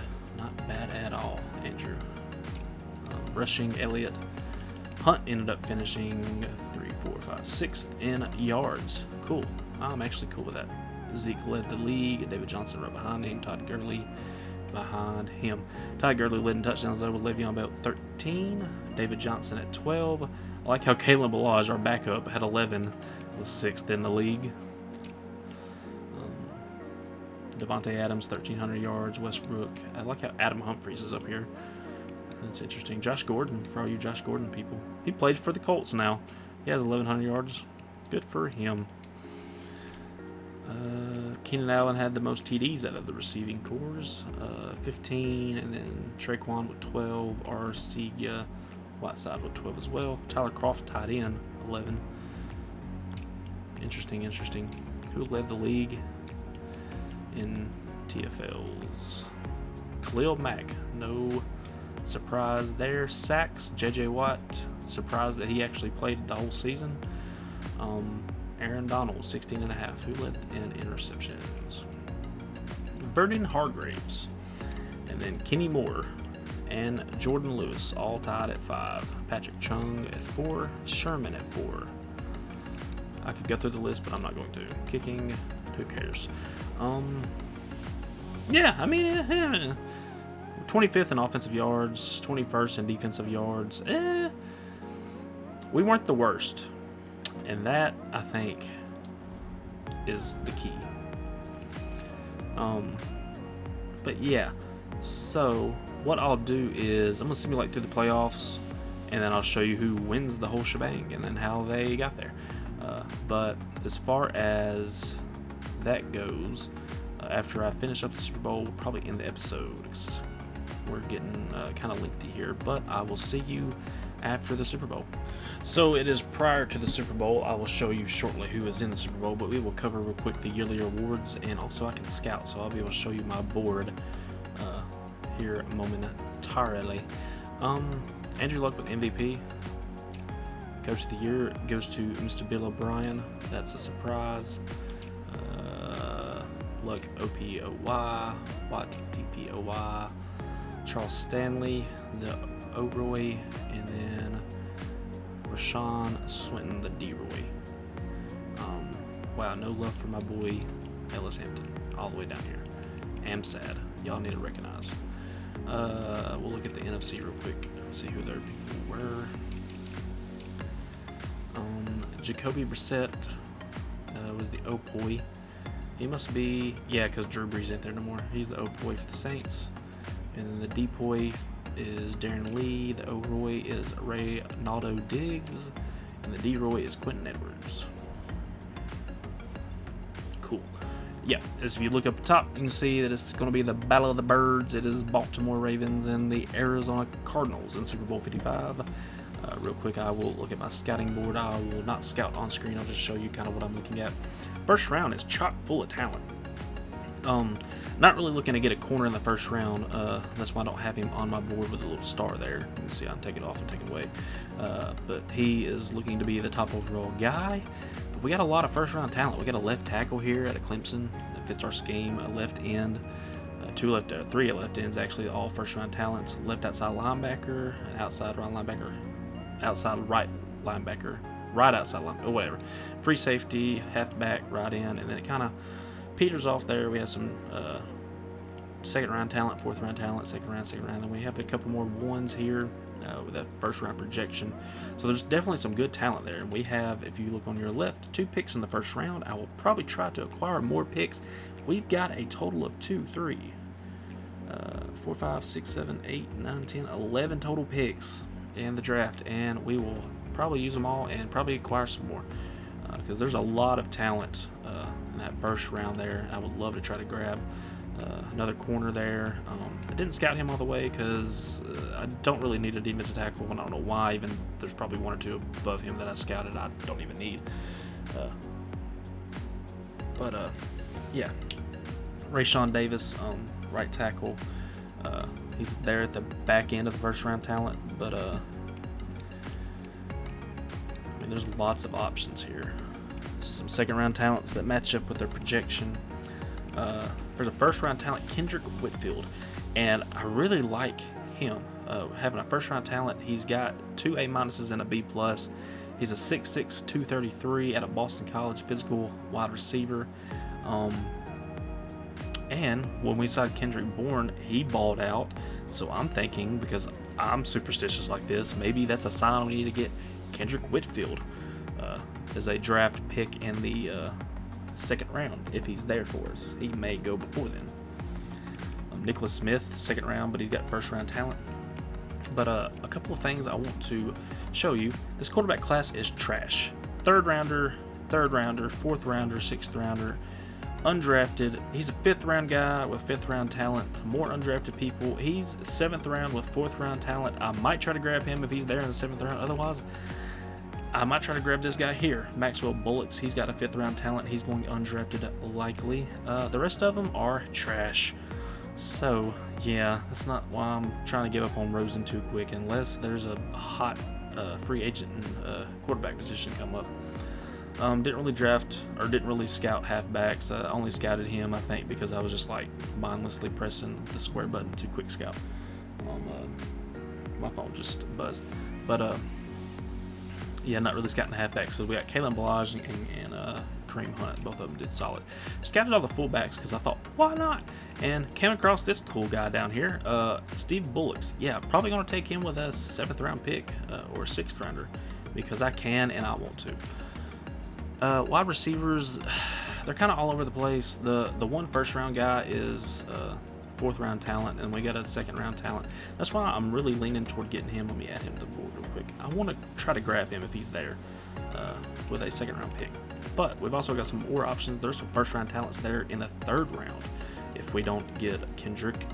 at all. Andrew, rushing, Elliott. Hunt ended up finishing 6th in yards. Cool. I'm actually cool with that. Zeke led the league. David Johnson right behind him. Todd Gurley behind him. Todd Gurley led in touchdowns though with Le'Veon Bell 13. David Johnson at 12. I like how Kalen Ballage, our backup, had 11. Was 6th in the league. Devontae Adams, 1,300 yards. Westbrook. I like how Adam Humphries is up here. That's interesting. Josh Gordon, for all you Josh Gordon people. He plays for the Colts now. He has 1,100 yards. Good for him. Keenan Allen had the most TDs out of the receiving cores. 15, and then Traquan with 12. Arcega Whiteside with 12 as well. Tyler Kroft tied in 11. Interesting. Who led the league in TFLs? Khalil Mack. No surprise there. Sacks, J.J. Watt. Surprised that he actually played the whole season. Aaron Donald, 16.5. Who led in interceptions? Vernon Hargraves. And then Kenny Moore and Jordan Lewis all tied at 5. Patrick Chung at 4. Sherman at 4. I could go through the list, but I'm not going to. Kicking, who cares? Yeah, I mean, 25th in offensive yards, 21st in defensive yards. We weren't the worst. And that, I think, is the key. But yeah, so what I'll do is I'm going to simulate through the playoffs, and then I'll show you who wins the whole shebang and then how they got there. But as far as that goes, after I finish up the Super Bowl, we'll probably end the episode. We're getting kind of lengthy here, but I will see you after the Super Bowl. So it is prior to the Super Bowl. I will show you shortly who is in the Super Bowl, but we will cover real quick the yearly awards, and also I can scout, so I'll be able to show you my board here momentarily. Andrew Luck with MVP. Coach of the Year goes to Mr. Bill O'Brien. That's a surprise. Luck OPOY, Watt DPOY, Charles Stanley, the O'Roy, and then Rashawn Swinton, the D-Roy. Wow, no love for my boy Ellis Hampton, all the way down here. Am sad. Y'all need to recognize. We'll look at the NFC real quick, see who their people were. Jacoby Brissett was the O-Poi. He must be, yeah, because Drew Brees ain't there no more. He's the O-Poi for the Saints. And then the D-Poi is Darren Lee. The O-Roy is Reynaldo Diggs. And the D-Roy is Quentin Edwards. Cool. Yeah, as if you look up top, you can see that it's going to be the Battle of the Birds. It is Baltimore Ravens and the Arizona Cardinals in Super Bowl 55. Real quick, I will look at my scouting board. I will not scout on screen. I'll just show you kind of what I'm looking at. First round is chock full of talent. Not really looking to get a corner in the first round. That's why I don't have him on my board with a little star there. You can see I can take it off and take it away. But he is looking to be the top overall guy. But we got a lot of first round talent. We got a left tackle here at a Clemson that fits our scheme. A left end. Three left ends actually, all first round talents. Left outside linebacker, an outside right linebacker, outside right linebacker, right outside linebacker, or whatever. Free safety, halfback, right end, and then it kind of peters off there. We have some second round talent, fourth round talent, second round. Then we have a couple more ones here with a first round projection. So there's definitely some good talent there. And we have, if you look on your left, 2 picks in the first round. I will probably try to acquire more picks. We've got a total of 2, 3, 4, 5, 6, 7, 8, 9, 10, 11 total picks in the draft, and we will probably use them all and probably acquire some more because there's a lot of talent in that first round there. I would love to try to grab another corner there. I didn't scout him all the way because I don't really need a defensive tackle, and I don't know why. Even there's probably 1 or 2 above him that I scouted I don't even need. Yeah, Rayshawn Davis, right tackle. He's there at the back end of the first round talent, but mean, there's lots of options here. Some second round talents that match up with their projection. There's a first round talent, Kendrick Whitfield, and I really like him. Having a first round talent, he's got 2 A- and a B+. He's a 6'6", 233 out of Boston College, physical wide receiver. And when we saw Kendrick Bourne, he balled out. So I'm thinking, because I'm superstitious like this, maybe that's a sign we need to get Kendrick Whitfield as a draft pick in the second round. If he's there for us, he may go before then. Nicholas Smith, second round, but he's got first round talent. But a couple of things I want to show you. This quarterback class is trash. Third rounder, fourth rounder, sixth rounder, undrafted. He's a fifth round guy with fifth round talent. More undrafted people. He's seventh round with fourth round talent. I might try to grab him if he's there in the seventh round. Otherwise, I might try to grab this guy here, Maxwell Bullocks. He's got a fifth round talent. He's going undrafted likely. The rest of them are trash. So yeah, that's not why I'm trying to give up on Rosen too quick, unless there's a hot free agent and quarterback position come up. Didn't really draft or didn't really scout halfbacks. I only scouted him, I think, because I was just like mindlessly pressing the square button to quick scout. My phone just buzzed. But yeah, not really scouting the halfbacks. So we got Kalen Balaj and Kareem Hunt. Both of them did solid. Scouted all the fullbacks because I thought, why not? And came across this cool guy down here, Steve Bullocks. Yeah, probably going to take him with a 7th round pick or a 6th rounder because I can and I want to. Wide receivers, they're kind of all over the place. The one first round guy is 4th round talent, and we got a 2nd round talent. That's why I'm really leaning toward getting him. Let me add him to the board real quick. I want to try to grab him if he's there with a 2nd round pick. But we've also got some more options. There's some 1st round talents there in the 3rd round if we don't get Kendrick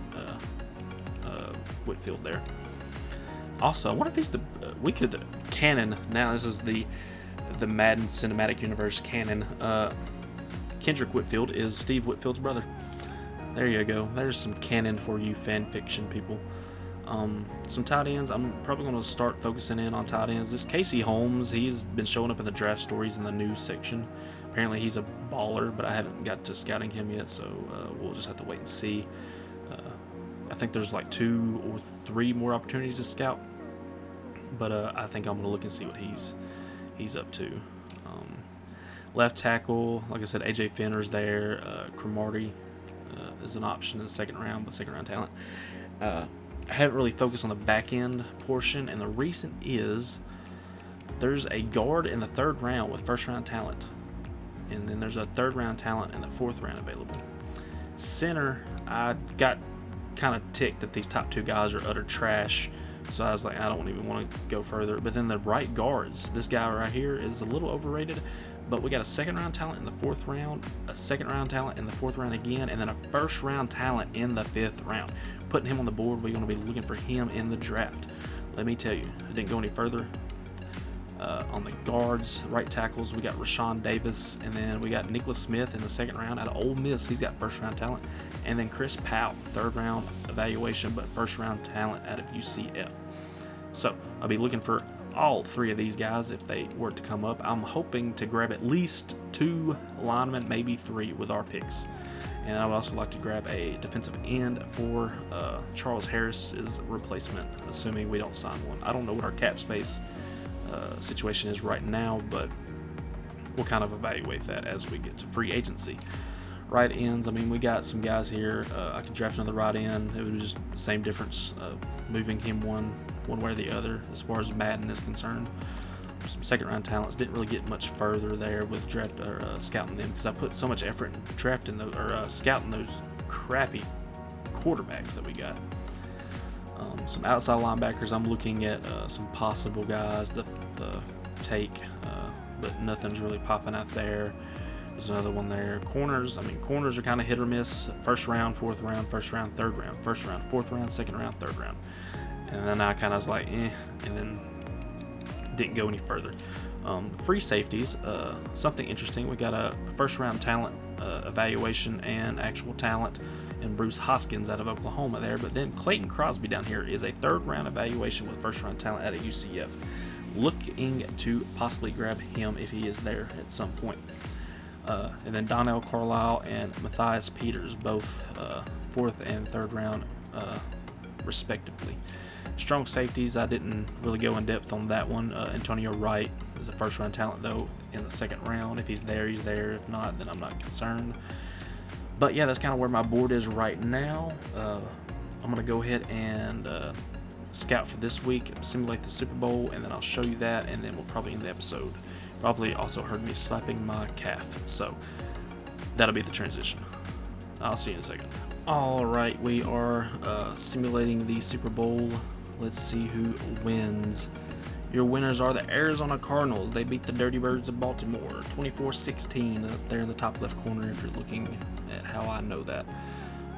Whitfield there. Also, what if he's we could canon now. This is the Madden Cinematic Universe canon. Kendrick Whitfield is Steve Whitfield's brother. There you go. There's some canon for you fan fiction people. Some tight ends. I'm probably going to start focusing in on tight ends. This Casey Holmes, he's been showing up in the draft stories in the news section. Apparently he's a baller, but I haven't got to scouting him yet, so we'll just have to wait and see. I think there's like 2 or 3 more opportunities to scout, but I think I'm going to look and see what he's up to. Left tackle, like I said, AJ Finner's there. Cromartie is an option in the 2nd round, but 2nd round talent. I haven't really focused on the back end portion, and the reason is there's a guard in the 3rd round with 1st round talent, and then there's a 3rd round talent in the 4th round available. Center, I got kind of ticked that these top 2 guys are utter trash, so I was like, I don't even want to go further. But then the right guards, this guy right here is a little overrated, but we got a 2nd round talent in the 4th round, a 2nd round talent in the 4th round again, and then a 1st round talent in the 5th round. Putting him on the board, we're going to be looking for him in the draft. Let me tell you, it didn't go any further. On the guards, right tackles, we got Rashawn Davis, and then we got Nicholas Smith in the 2nd round out of Ole Miss. He's got 1st round talent. And then Chris Powell, 3rd round evaluation, but 1st round talent out of UCF. So I'll be looking for all 3 of these guys if they were to come up. I'm hoping to grab at least 2 linemen, maybe 3 with our picks. And I would also like to grab a defensive end for Charles Harris's replacement, assuming we don't sign one. I don't know what our cap space situation is right now, but we'll kind of evaluate that as we get to free agency. Right ends, I mean, we got some guys here. I could draft another right end. It would be just the same difference, moving him one way or the other as far as Madden is concerned. Some 2nd round talents, didn't really get much further there with draft or scouting them because I put so much effort in drafting those or scouting those crappy quarterbacks that we got. Some outside linebackers, I'm looking at some possible guys to take, but nothing's really popping out there. There's another one there. Corners, I mean, corners are kind of hit or miss. 1st round, 4th round, 1st round, 3rd round, 1st round, 4th round, 2nd round, 3rd round. And then I kind of was like, and then didn't go any further. Free safeties, something interesting. We got a 1st round talent evaluation and actual talent in Bruce Hoskins out of Oklahoma there. But then Clayton Crosby down here is a 3rd round evaluation with 1st round talent out of UCF. looking to possibly grab him if he is there at some point. And then Donnell Carlisle and Matthias Peters, both 4th and 3rd round respectively. Strong safeties, I didn't really go in depth on that one. Antonio Wright is a 1st round talent though in the 2nd round. If he's there, he's there. If not, then I'm not concerned. But yeah, that's kind of where my board is right now. I'm going to go ahead and scout for this week, simulate the Super Bowl, and then I'll show you that, and then we'll probably end the episode. Probably also heard me slapping my calf, so that'll be the transition. I'll see you in a second. Alright, we are simulating the Super Bowl. Let's see who wins. Your winners are the Arizona Cardinals. They beat the Dirty Birds of Baltimore 24-16 up there in the top left corner if you're looking at how I know that.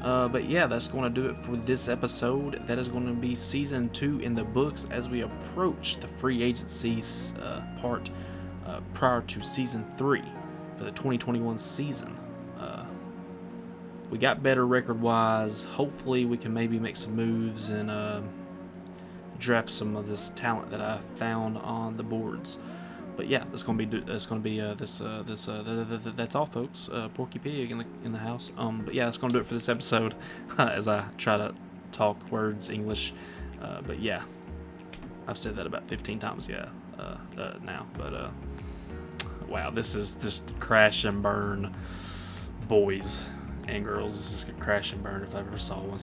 But yeah, that's going to do it for this episode. That is going to be Season 2 in the books as we approach the free agency part prior to Season 3 for the 2021 season. We got better record-wise. Hopefully we can maybe make some moves and draft some of this talent that I found on the boards. But yeah, that's gonna be that's all, folks. Porky Pig in the house. But yeah, that's gonna do it for this episode. As I try to talk words English. But yeah, I've said that about 15 times. Yeah, now. But wow, this is just crash and burn, boys and girls. This is a crash and burn if I ever saw one.